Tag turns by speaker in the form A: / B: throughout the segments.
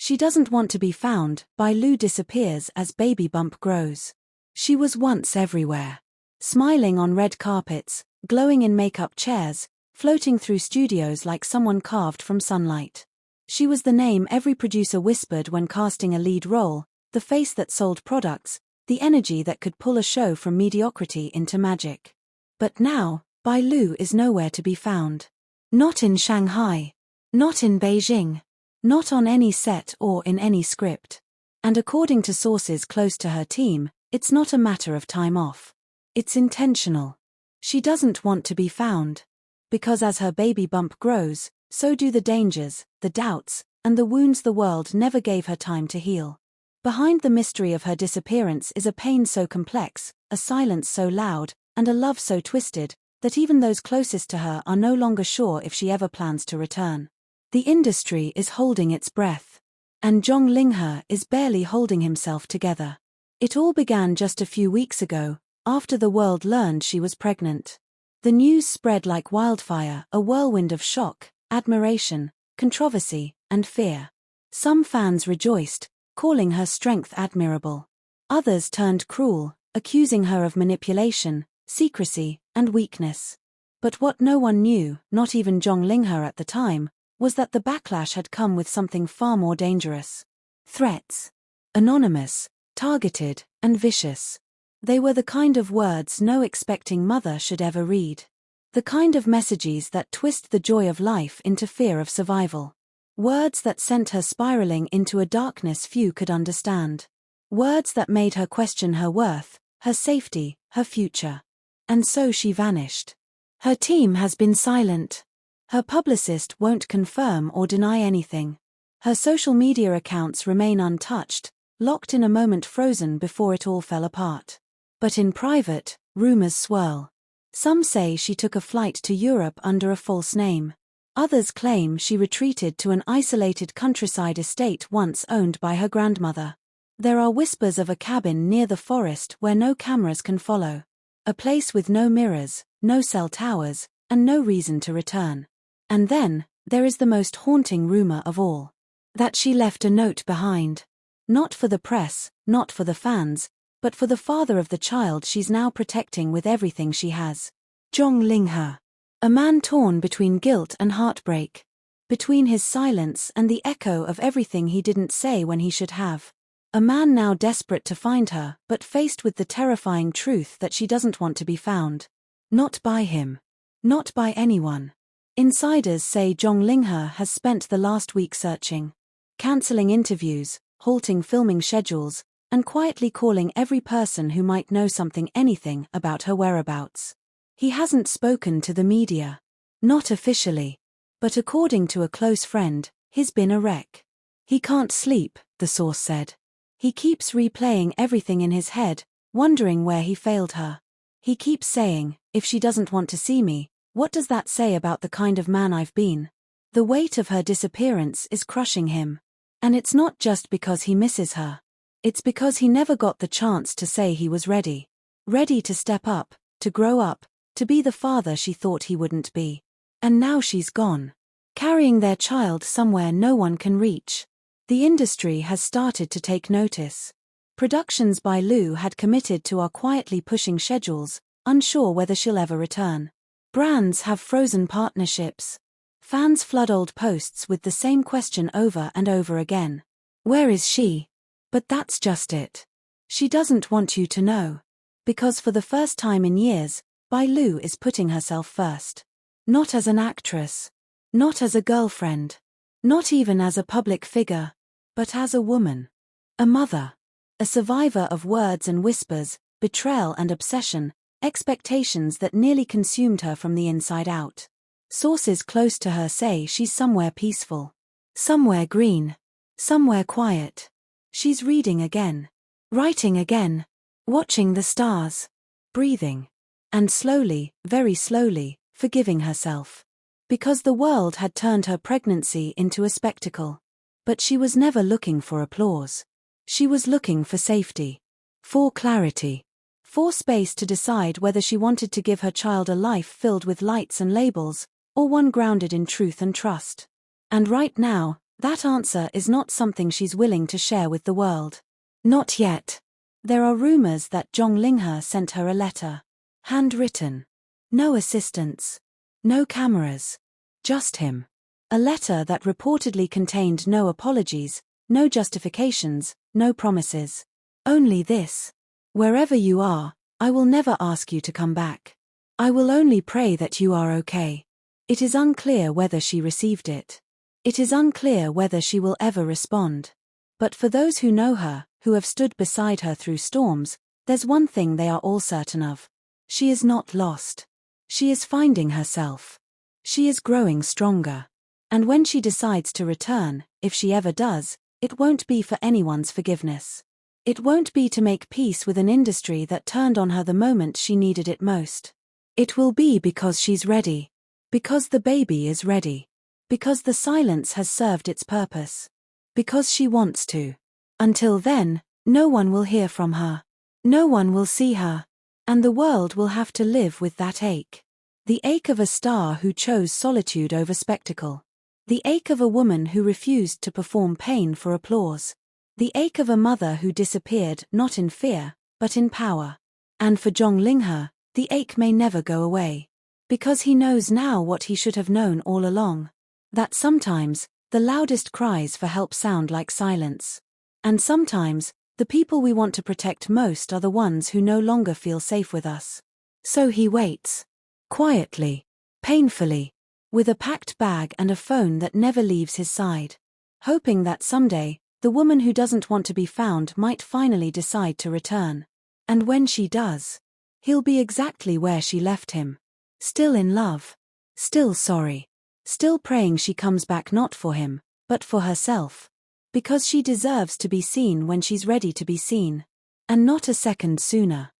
A: She doesn't want to be found. Bai Lu disappears as baby bump grows. She was once everywhere. Smiling on red carpets, glowing in makeup chairs, floating through studios like someone carved from sunlight. She was the name every producer whispered when casting a lead role, the face that sold products, the energy that could pull a show from mediocrity into magic. But now, Bai Lu is nowhere to be found. Not in Shanghai. Not in Beijing. Not on any set or in any script. And according to sources close to her team, it's not a matter of time off. It's intentional. She doesn't want to be found. Because as her baby bump grows, so do the dangers, the doubts, and the wounds the world never gave her time to heal. Behind the mystery of her disappearance is a pain so complex, a silence so loud, and a love so twisted, that even those closest to her are no longer sure if she ever plans to return. The industry is holding its breath. And Zhang Linghe is barely holding himself together. It all began just a few weeks ago, after the world learned she was pregnant. The news spread like wildfire, a whirlwind of shock, admiration, controversy, and fear. Some fans rejoiced, calling her strength admirable. Others turned cruel, accusing her of manipulation, secrecy, and weakness. But what no one knew, not even Zhang Linghe at the time, was that the backlash had come with something far more dangerous. Threats. Anonymous, targeted, and vicious. They were the kind of words no expecting mother should ever read. The kind of messages that twist the joy of life into fear of survival. Words that sent her spiraling into a darkness few could understand. Words that made her question her worth, her safety, her future. And so she vanished. Her team has been silent. Her publicist won't confirm or deny anything. Her social media accounts remain untouched, locked in a moment frozen before it all fell apart. But in private, rumors swirl. Some say she took a flight to Europe under a false name. Others claim she retreated to an isolated countryside estate once owned by her grandmother. There are whispers of a cabin near the forest where no cameras can follow. A place with no mirrors, no cell towers, and no reason to return. And then, there is the most haunting rumor of all. That she left a note behind. Not for the press, not for the fans, but for the father of the child she's now protecting with everything she has. Zhang Linghe. A man torn between guilt and heartbreak. Between his silence and the echo of everything he didn't say when he should have. A man now desperate to find her, but faced with the terrifying truth that she doesn't want to be found. Not by him. Not by anyone. Insiders say Zhang Linghe has spent the last week searching. Cancelling interviews, halting filming schedules, and quietly calling every person who might know anything about her whereabouts. He hasn't spoken to the media. Not officially. But according to a close friend, he's been a wreck. He can't sleep, the source said. He keeps replaying everything in his head, wondering where he failed her. He keeps saying, if she doesn't want to see me, what does that say about the kind of man I've been? The weight of her disappearance is crushing him. And it's not just because he misses her. It's because he never got the chance to say he was ready. Ready to step up, to grow up, to be the father she thought he wouldn't be. And now she's gone. Carrying their child somewhere no one can reach. The industry has started to take notice. Productions Bai Lu had committed to are quietly pushing schedules, unsure whether she'll ever return. Brands have frozen partnerships. Fans flood old posts with the same question over and over again. Where is she? But that's just it. She doesn't want you to know. Because for the first time in years, Bai Lu is putting herself first. Not as an actress. Not as a girlfriend. Not even as a public figure. But as a woman. A mother. A survivor of words and whispers, betrayal and obsession, expectations that nearly consumed her from the inside out. Sources close to her say she's somewhere peaceful. Somewhere green. Somewhere quiet. She's reading again. Writing again. Watching the stars. Breathing. And slowly, very slowly, forgiving herself. Because the world had turned her pregnancy into a spectacle. But she was never looking for applause. She was looking for safety. For clarity. For space to decide whether she wanted to give her child a life filled with lights and labels, or one grounded in truth and trust. And right now, That answer is not something she's willing to share with the world. Not yet. There are rumors that Zhang Linghe sent her a letter. Handwritten. No assistants. No cameras. Just him. A letter that reportedly contained no apologies, no justifications, no promises. Only this. Wherever you are, I will never ask you to come back. I will only pray that you are okay. It is unclear whether she received it. It is unclear whether she will ever respond. But for those who know her, who have stood beside her through storms, there's one thing they are all certain of. She is not lost. She is finding herself. She is growing stronger. And when she decides to return, if she ever does, it won't be for anyone's forgiveness. It won't be to make peace with an industry that turned on her the moment she needed it most. It will be because she's ready. Because the baby is ready. Because the silence has served its purpose. Because she wants to. Until then, no one will hear from her. No one will see her. And the world will have to live with that ache. The ache of a star who chose solitude over spectacle. The ache of a woman who refused to perform pain for applause. The ache of a mother who disappeared not in fear, but in power. And for Zhang Linghe, the ache may never go away. Because he knows now what he should have known all along. That sometimes, the loudest cries for help sound like silence. And sometimes, the people we want to protect most are the ones who no longer feel safe with us. So he waits. Quietly. Painfully. With a packed bag and a phone that never leaves his side. Hoping that someday, the woman who doesn't want to be found might finally decide to return. And when she does, he'll be exactly where she left him. Still in love. Still sorry. Still praying she comes back not for him, but for herself. Because she deserves to be seen when she's ready to be seen. And not a second sooner.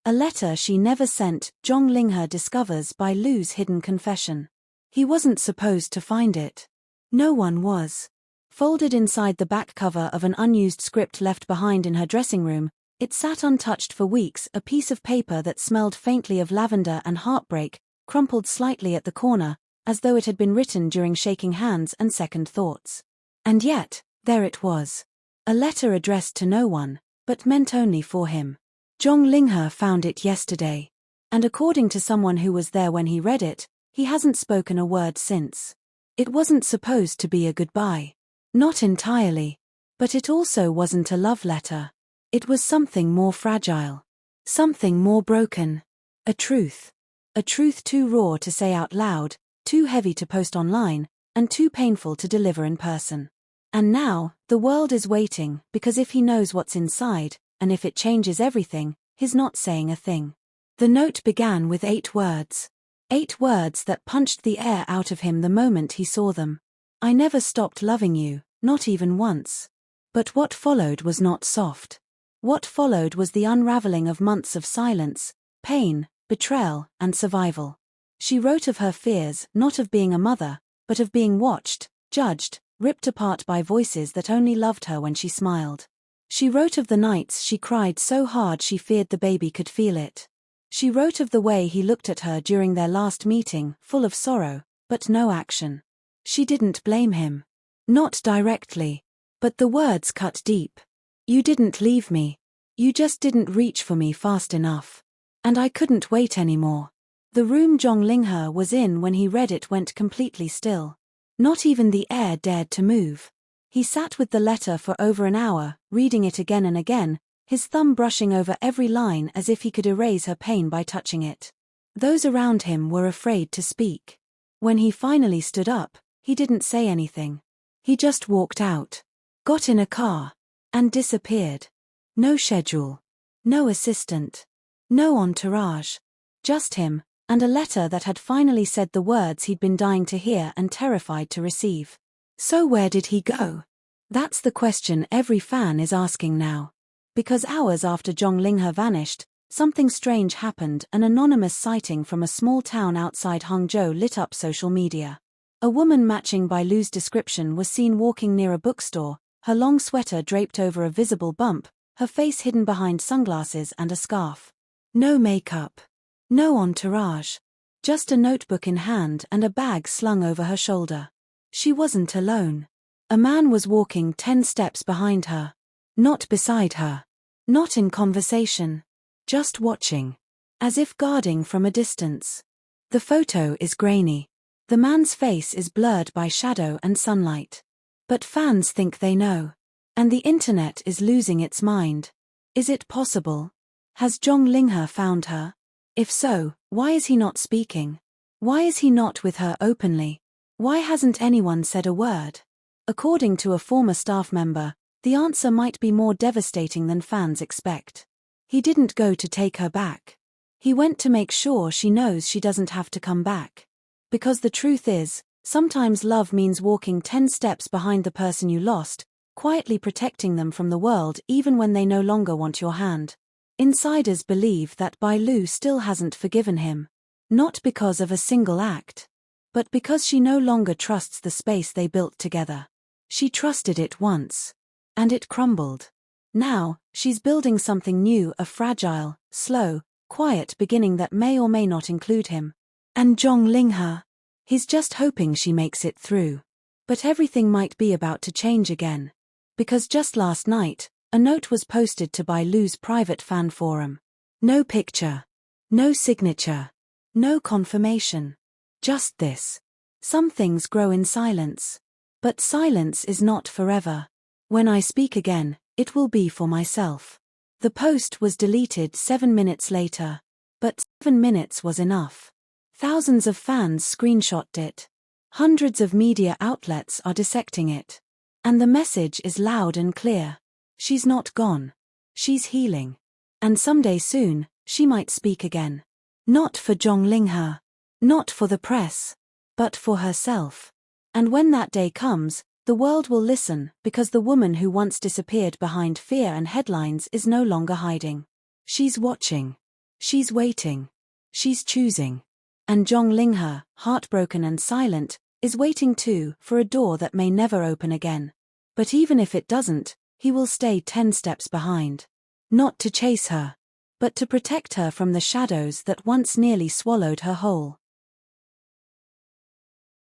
A: A letter she never sent, Zhang Linghe discovers by Lu's hidden confession. He wasn't supposed to find it. No one was. Folded inside the back cover of an unused script left behind in her dressing room, it sat untouched for weeks, a piece of paper that smelled faintly of lavender and heartbreak, crumpled slightly at the corner, as though it had been written during shaking hands and second thoughts. And yet, there it was. A letter addressed to no one, but meant only for him. Zhang Linghe found it yesterday. And according to someone who was there when he read it, he hasn't spoken a word since. It wasn't supposed to be a goodbye. Not entirely. But it also wasn't a love letter. It was something more fragile. Something more broken. A truth. A truth too raw to say out loud, too heavy to post online, and too painful to deliver in person. And now, the world is waiting, because if he knows what's inside, and if it changes everything, he's not saying a thing. The note began with 8 words. 8 words that punched the air out of him the moment he saw them. I never stopped loving you, not even once. But what followed was not soft. What followed was the unraveling of months of silence, pain, betrayal, and survival. She wrote of her fears, not of being a mother, but of being watched, judged, ripped apart by voices that only loved her when she smiled. She wrote of the nights she cried so hard she feared the baby could feel it. She wrote of the way he looked at her during their last meeting, full of sorrow, but no action. She didn't blame him. Not directly. But the words cut deep. You didn't leave me. You just didn't reach for me fast enough. And I couldn't wait anymore. The room Zhang Linghe was in when he read it went completely still. Not even the air dared to move. He sat with the letter for over an hour, reading it again and again, his thumb brushing over every line as if he could erase her pain by touching it. Those around him were afraid to speak. When he finally stood up, he didn't say anything. He just walked out, got in a car, and disappeared. No schedule. No assistant. No entourage. Just him, and a letter that had finally said the words he'd been dying to hear and terrified to receive. So where did he go? That's the question every fan is asking now. Because hours after Zhang Linghe vanished, something strange happened. An anonymous sighting from a small town outside Hangzhou lit up social media. A woman matching by Lu's description was seen walking near a bookstore, her long sweater draped over a visible bump, her face hidden behind sunglasses and a scarf. No makeup. No entourage. Just a notebook in hand and a bag slung over her shoulder. She wasn't alone. A man was walking 10 steps behind her. Not beside her. Not in conversation. Just watching. As if guarding from a distance. The photo is grainy. The man's face is blurred by shadow and sunlight. But fans think they know. And the internet is losing its mind. Is it possible? Has Zhang Linghe found her? If so, why is he not speaking? Why is he not with her openly? Why hasn't anyone said a word? According to a former staff member, the answer might be more devastating than fans expect. He didn't go to take her back. He went to make sure she knows she doesn't have to come back. Because the truth is, sometimes love means walking 10 steps behind the person you lost, quietly protecting them from the world even when they no longer want your hand. Insiders believe that Bai Lu still hasn't forgiven him. Not because of a single act. But because she no longer trusts the space they built together. She trusted it once. And it crumbled. Now, she's building something new, a fragile, slow, quiet beginning that may or may not include him. And Zhang Linghe? He's just hoping she makes it through. But everything might be about to change again. Because just last night, a note was posted to Bai Lu's private fan forum. No picture. No signature. No confirmation. Just this. Some things grow in silence. But silence is not forever. When I speak again, it will be for myself. The post was deleted 7 minutes later. But 7 minutes was enough. Thousands of fans screenshotted it. Hundreds of media outlets are dissecting it. And the message is loud and clear. She's not gone. She's healing. And someday soon, she might speak again. Not for Zhang Linghe. Not for the press. But for herself. And when that day comes, the world will listen because the woman who once disappeared behind fear and headlines is no longer hiding. She's watching. She's waiting. She's choosing. And Zhang Linghe, heartbroken and silent, is waiting too for a door that may never open again. But even if it doesn't, he will stay 10 steps behind. Not to chase her, but to protect her from the shadows that once nearly swallowed her whole.